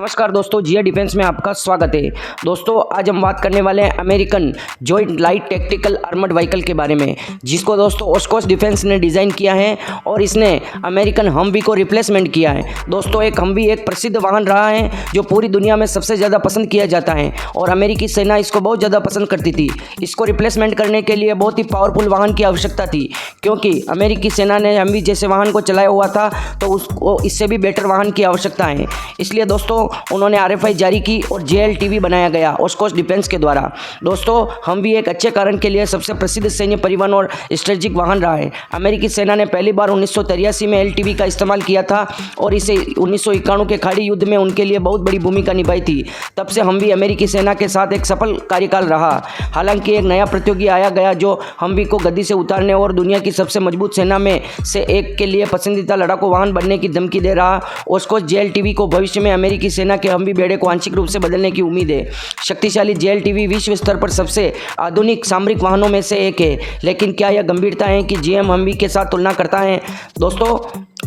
नमस्कार दोस्तों, जिया डिफेंस में आपका स्वागत है। दोस्तों आज हम बात करने वाले हैं American joint light tactical armoured vehicle के बारे में, जिसको दोस्तों ओस्कोस डिफेंस ने डिज़ाइन किया है और इसने अमेरिकन हमवी को रिप्लेसमेंट किया है। दोस्तों एक हमवी एक प्रसिद्ध वाहन रहा है जो पूरी दुनिया में सबसे ज़्यादा पसंद किया जाता है और अमेरिकी सेना इसको बहुत ज़्यादा पसंद करती थी। इसको रिप्लेसमेंट करने के लिए बहुत ही पावरफुल वाहन की आवश्यकता थी, क्योंकि अमेरिकी सेना ने हमवी जैसे वाहन को चलाया हुआ था तो उसको इससे भी बेटर वाहन की आवश्यकता है। इसलिए दोस्तों उन्होंने RFI जारी की और JLTV बनाया गया ओस्कोस डिफेंस के द्वारा। दोस्तों हमवी एक अच्छे कारण के लिए सबसे प्रसिद्ध सैन्य परिवहन और स्ट्रेटेजिक वाहन रहा है। अमेरिकी सेना ने पहली बार 1983 में LTV का इस्तेमाल किया था और इसे 1991 के खाड़ी युद्ध में उनके लिए बहुत बड़ी भूमिका निभाई थी। तब से हमवी अमेरिकी सेना के साथ एक सफल कार्यकाल रहा। हालांकि एक नया प्रतियोगी आया गया जो हमवी को गद्दी से उतारने और दुनिया की सबसे मजबूत सेना में से एक के लिए पसंदीदा लड़ाकू वाहन बनने की धमकी दे रहा। ओस्कोस JLTV को भविष्य में अमेरिकी सेना के हमवी बेड़े को आंशिक रूप से बदलने की उम्मीद है। शक्तिशाली JLTV विश्व स्तर पर सबसे आधुनिक सामरिक वाहनों में से एक है, लेकिन क्या यह गंभीरता है कि GM हमवी के साथ तुलना करता है? दोस्तों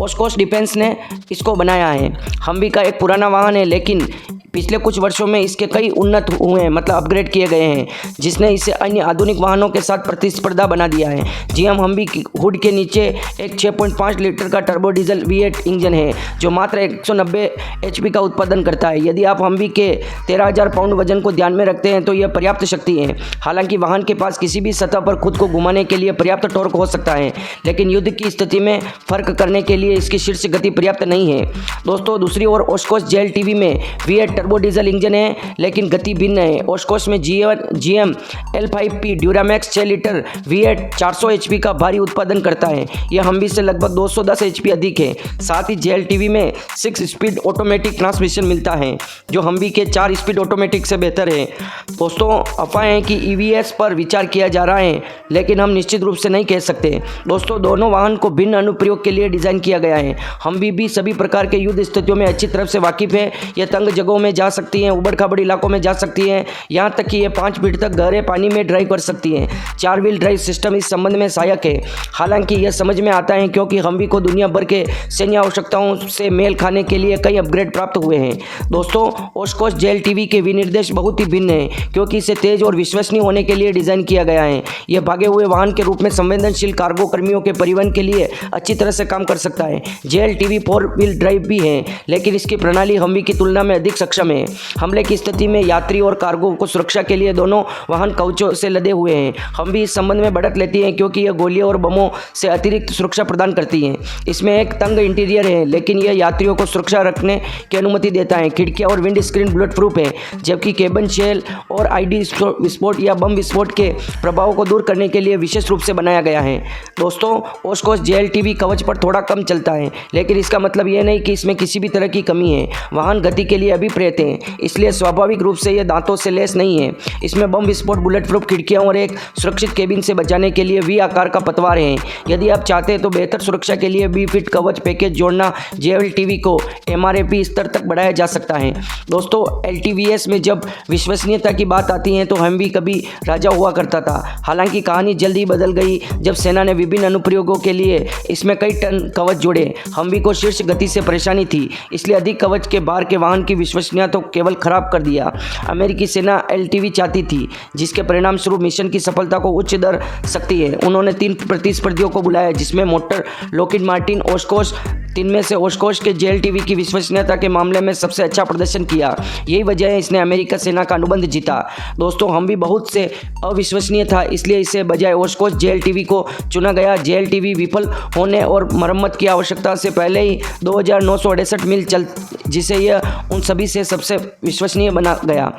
ओस्कोस डिफेंस ने इसको बनाया है। हमवी का एक पुराना वाहन है, लेकिन पिछले कुछ वर्षों में इसके कई उन्नत हुए हैं, मतलब अपग्रेड किए गए हैं, जिसने इसे अन्य आधुनिक वाहनों के साथ प्रतिस्पर्धा बना दिया है। GM हमवी की हुड के नीचे एक 6.5 लीटर का टर्बो डीजल V8 इंजन है जो मात्र 190 HP का उत्पादन करता है। यदि आप हमवी के 13,000 पाउंड वजन को ध्यान में रखते हैं तो यह पर्याप्त शक्ति है। हालांकि वाहन के पास किसी भी सतह पर खुद को घुमाने के लिए पर्याप्त टॉर्क हो सकता है, लेकिन युद्ध की स्थिति में फर्क करने के लिए इसकी शीर्ष गति पर्याप्त नहीं है। दोस्तों दूसरी ओर ओस्कोस JLTV में V8 टर्बो डीजल इंजन है, लेकिन गति भिन्न है। ओस्कोस में GM L5P ड्यूरामैक्स 6 litre V8 400 HP का भारी उत्पादन करता है। यह हमवी से लगभग 210 HP अधिक है। साथ ही JLTV में 6 स्पीड ऑटोमेटिक ट्रांसमिशन मिलता है जो हमवी के 4 स्पीड ऑटोमेटिक से बेहतर है। दोस्तों अफवाह है कि EVS पर विचार किया जा रहा है, लेकिन हम निश्चित रूप से नहीं कह सकते। दोस्तों दोनों वाहन को भिन्न अनुप्रयोग के लिए डिज़ाइन किया गया है। हमवी भी सभी प्रकार के युद्ध स्थितियों में अच्छी तरह से वाकिफ है। यह तंग जगहों में जा सकती हैं, उबड़ खाबड़ इलाकों में जा सकती हैं, यहाँ तक कि ये 5 फीट तक गहरे पानी में ड्राइव कर सकती हैं। 4 व्हील ड्राइव सिस्टम इस संबंध में सहायक है। हालांकि यह समझ में आता है क्योंकि हमवी को दुनिया भर के सैन्य आवश्यकताओं से मेल खाने के लिए कई अपग्रेड प्राप्त हुए हैं। दोस्तों ओस्कोस JLTV के विनिर्देश बहुत ही भिन्न हैं, क्योंकि इसे तेज और विश्वसनीय होने के लिए डिज़ाइन किया गया है। यह भागे हुए वाहन के रूप में संवेदनशील कार्गो कर्मियों के परिवहन के लिए अच्छी तरह से काम कर सकता है। JLTV 4 व्हील ड्राइव भी है, लेकिन इसकी प्रणाली हमवी की तुलना में अधिक सक्षम है। हमले की स्थिति में यात्री और कार्गो को सुरक्षा के लिए दोनों वाहन कवचों से लदे हुए हैं। हमवी इस संबंध में बढ़त लेती है क्योंकि यह गोलियों और बमों से अतिरिक्त सुरक्षा प्रदान करती है। इसमें एक तंग इंटीरियर है, लेकिन यह यात्रियों को सुरक्षा रखने की अनुमति देता है। खिड़कियां और विंड स्क्रीन बुलेट प्रूफ है, जबकि केबिन शेल और ID विस्फोट या बम विस्फोट के प्रभावों को दूर करने के लिए विशेष रूप से बनाया गया है। दोस्तों ओस्कोस JLTV कवच पर थोड़ा कम चलता है, लेकिन इसका मतलब यह नहीं कि इसमें किसी भी तरह की कमी है। वाहन गति के लिए अभिप्रेत है, इसलिए स्वाभाविक रूप से यह दांतों से लेस नहीं है। इसमें बम विस्फोट, बुलेट प्रूफ खिड़कियां और एक सुरक्षित केबिन से बचाने के लिए V आकार का पतवार है। यदि आप चाहते हैं तो बेहतर सुरक्षा के लिए V-फिट कवच पैकेज जोड़ना JLTV को MRAP स्तर तक बढ़ाया जा सकता है। दोस्तों LTVS में जब विश्वसनीयता की बात आती है तो हमवी कभी राजा हुआ करता था। हालांकि कहानी जल्द ही बदल गई जब सेना ने विभिन्न अनुप्रयोगों के लिए इसमें कई टन कवच जोड़े। हमवी को शीर्ष गति से परेशानी थी, इसलिए अधिक कवच के बाहर के वाहन की विश्वसनीयता तो केवल खराब कर दिया। अमेरिकी सेना LTV चाहती थी, जिसके परिणाम स्वरूप मिशन की सफलता को उच्च दर सकती है। उन्होंने 3 प्रतिस्पर्धियों को बुलाया, जिसमें मोटर, लॉकहीड मार्टिन, ओस्कोस। 3 में से ओस्कोस के JLTV की विश्वसनीयता के मामले में सबसे अच्छा प्रदर्शन किया। यही वजह है इसने अमेरिका सेना का अनुबंध जीता। दोस्तों हमवी बहुत से अविश्वसनीय था, इसलिए इसे बजाय ओस्कोस JLTV को चुना गया। JLTV विफल होने और मरम्मत की आवश्यकता से पहले ही 2,968 मील चल, जिसे यह उन सभी से सबसे विश्वसनीय बना गया।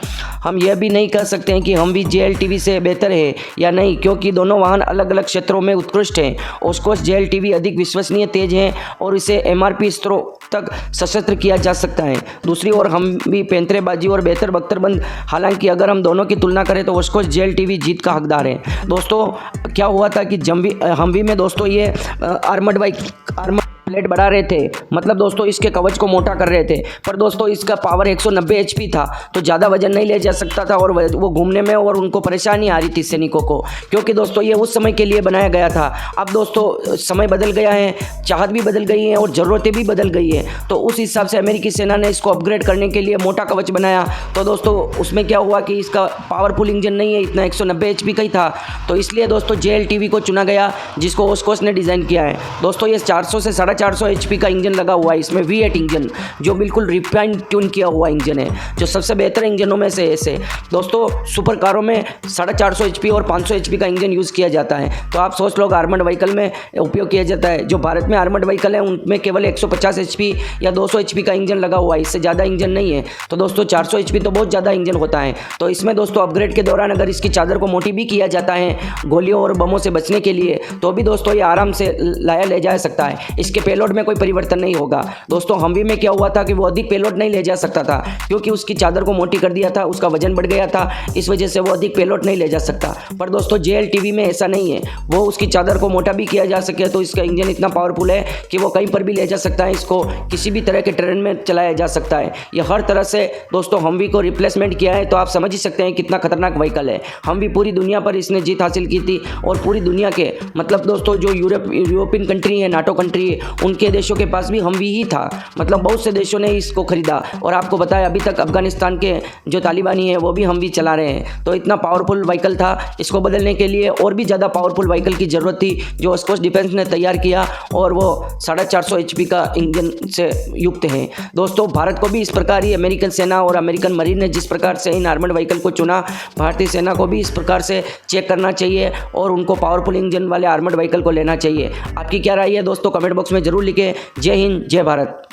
हम यह भी नहीं कह सकते हैं कि हमवी JLTV से बेहतर है या नहीं, क्योंकि दोनों वाहन अलग अलग क्षेत्रों में उत्कृष्ट हैं। ओस्कोस JLTV अधिक विश्वसनीय, तेज है और इसे MRP स्तरों तक सशस्त्र किया जा सकता है। दूसरी ओर हमवी पैंतरेबाजी और बेहतर बख्तरबंद। हालांकि अगर हम दोनों की तुलना करें तो ओस्कोस JLTV जीत का हकदार है। दोस्तों क्या हुआ था कि हमवी में दोस्तों ये आर्मर्ड प्लेट बढ़ा रहे थे, मतलब दोस्तों इसके कवच को मोटा कर रहे थे। पर दोस्तों इसका पावर 190 HP था, तो ज़्यादा वजन नहीं ले जा सकता था और वो घूमने में और उनको परेशानी आ रही थी सैनिकों को, क्योंकि दोस्तों ये उस समय के लिए बनाया गया था। अब दोस्तों समय बदल गया है, चाहत भी बदल गई है और ज़रूरतें भी बदल गई है, तो उस हिसाब से अमेरिकी सेना ने इसको अपग्रेड करने के लिए मोटा कवच बनाया। तो दोस्तों उसमें क्या हुआ कि इसका पावरफुल इंजन नहीं है, इतना 190 HP का ही था, तो इसलिए दोस्तों JLTV को चुना गया, जिसको ओस्कोस ने डिज़ाइन किया है। दोस्तों ये 400 से 450 HP का इंजन लगा हुआ है इसमें, V8 इंजन, जो बिल्कुल रिफाइन ट्यून किया हुआ इंजन है, जो सबसे बेहतर इंजनों में से ऐसे दोस्तों सुपर कारों में 450 HP और 500 HP का इंजन यूज़ किया जाता है। तो आप सोच लो आर्मर्ड व्हीकल में उपयोग किया जाता है। जो भारत में आर्मर्ड व्हीकल है उनमें केवल 150 HP या 200 HP का इंजन लगा हुआ है, इससे ज़्यादा इंजन नहीं है। तो दोस्तों 400 HP तो बहुत ज़्यादा इंजन होता है। तो इसमें दोस्तों अपग्रेड के दौरान अगर इसकी चादर को मोटी भी किया जाता है गोलियों और बमों से बचने के लिए, तो भी दोस्तों ये आराम से लाया ले जा सकता है। इसके पेलोड में कोई परिवर्तन नहीं होगा। दोस्तों हमवी में क्या हुआ था कि वो अधिक पेलोड नहीं ले जा सकता था, क्योंकि उसकी चादर को मोटी कर दिया था, उसका वजन बढ़ गया था, इस वजह से वो अधिक पेलोड नहीं ले जा सकता। पर दोस्तों JLTV में ऐसा नहीं है, वो उसकी चादर को मोटा भी किया जा सके तो इसका इंजन इतना पावरफुल है कि वो कहीं पर भी ले जा सकता है, इसको किसी भी तरह के ट्रेन में चलाया जा सकता है। ये हर तरह से दोस्तों हमवी को रिप्लेसमेंट किया है, तो आप समझ ही सकते हैं कितना खतरनाक व्हीकल है। हमवी पूरी दुनिया पर इसने जीत हासिल की थी और पूरी दुनिया के मतलब दोस्तों जो यूरोपियन कंट्री है, नाटो कंट्री है, उनके देशों के पास भी हमवी ही था, मतलब बहुत से देशों ने इसको खरीदा। और आपको बताया अभी तक अफगानिस्तान के जो तालिबानी है वो भी हमवी चला रहे हैं। तो इतना पावरफुल व्हीकल था, इसको बदलने के लिए और भी ज़्यादा पावरफुल व्हीकल की ज़रूरत थी, जो ओस्कोस डिफेंस ने तैयार किया और वो 450 HP का इंजन से युक्त है। दोस्तों भारत को भी इस प्रकार ही अमेरिकन सेना और अमेरिकन मरीन ने जिस प्रकार से इन आर्मर्ड व्हीकल को चुना, भारतीय सेना को भी इस प्रकार से चेक करना चाहिए और उनको पावरफुल इंजन वाले आर्मर्ड व्हीकल को लेना चाहिए। आपकी क्या राय है दोस्तों, कमेंट बॉक्स में जरूर लिखें। जय हिंद, जय भारत।